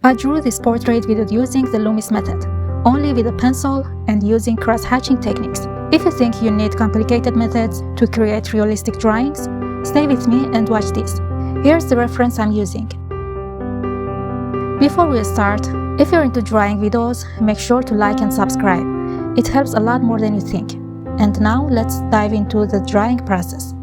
I drew this portrait without using the Loomis method, only with a pencil and using cross-hatching techniques. If you think you need complicated methods to create realistic drawings, stay with me and watch this. Here's the reference I'm using. Before we start, if you're into drawing videos, make sure to like and subscribe. It helps a lot more than you think. And now let's dive into the drawing process.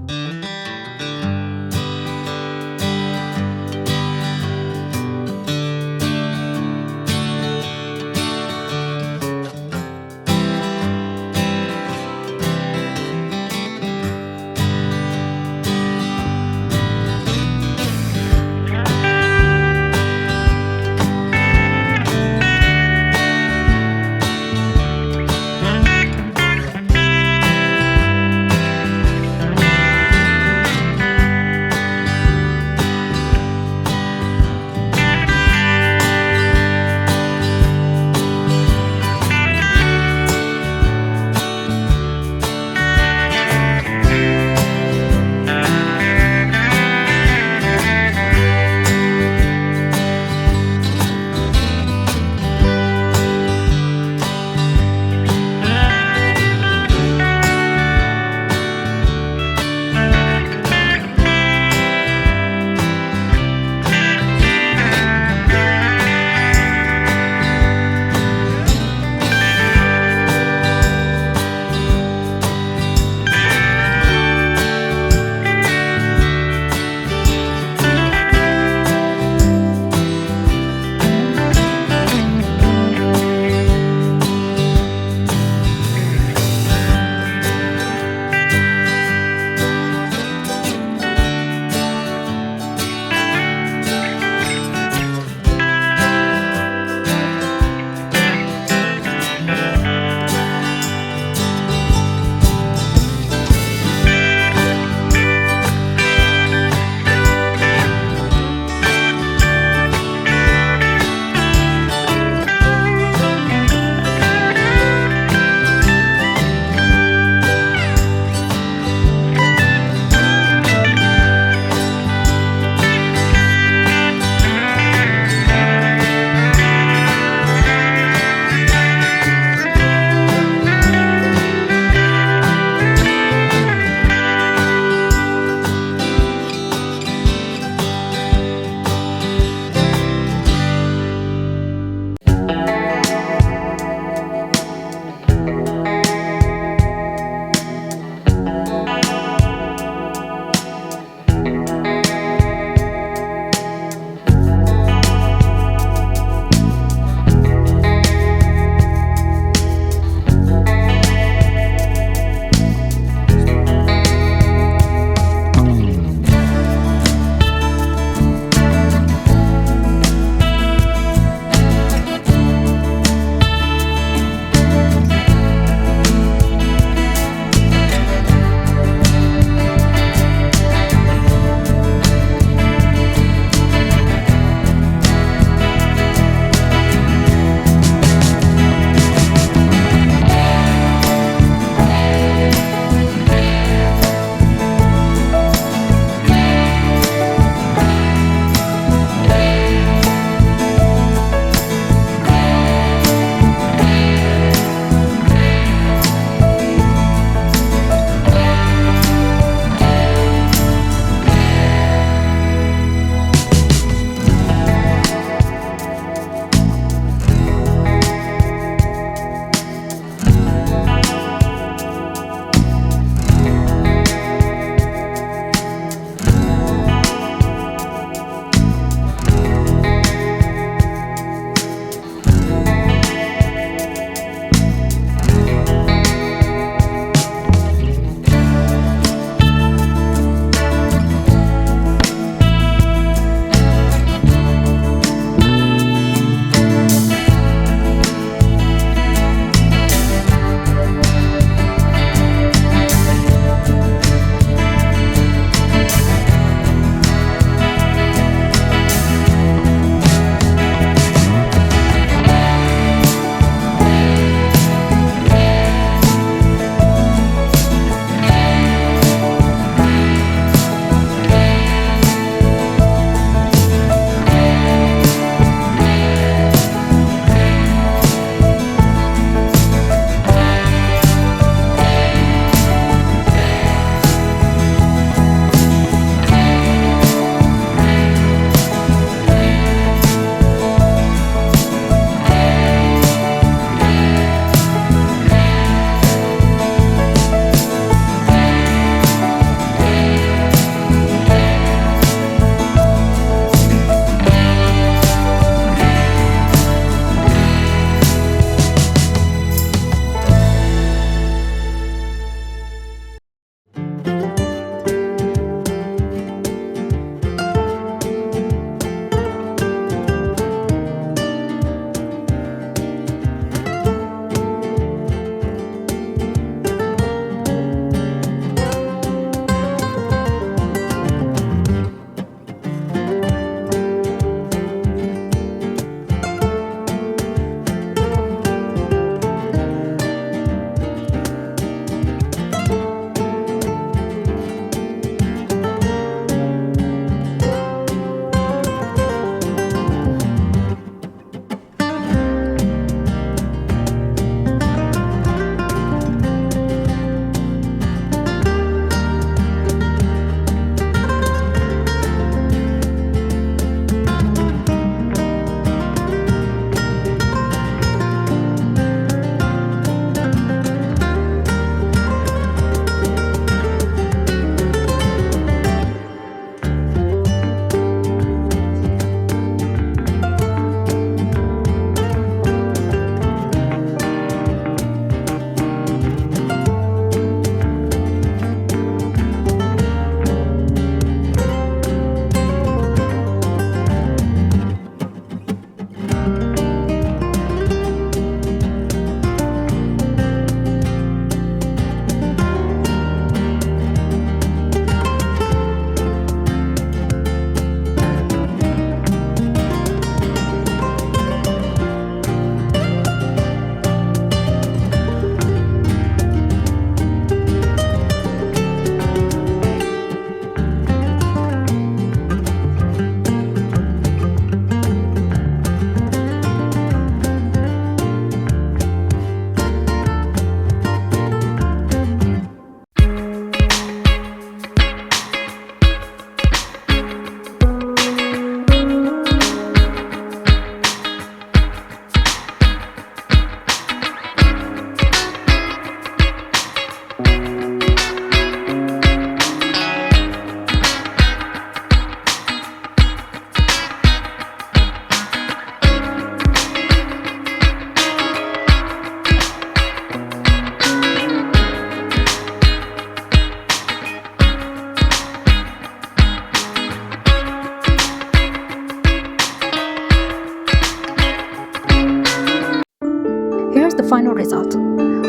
Here's the final result,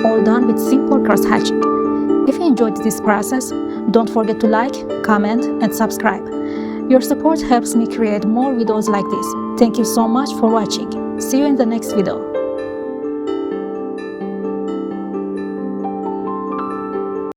all done with simple cross-hatching. If you enjoyed this process, don't forget to like, comment, and subscribe. Your support helps me create more videos like this. Thank you so much for watching. See you in the next video.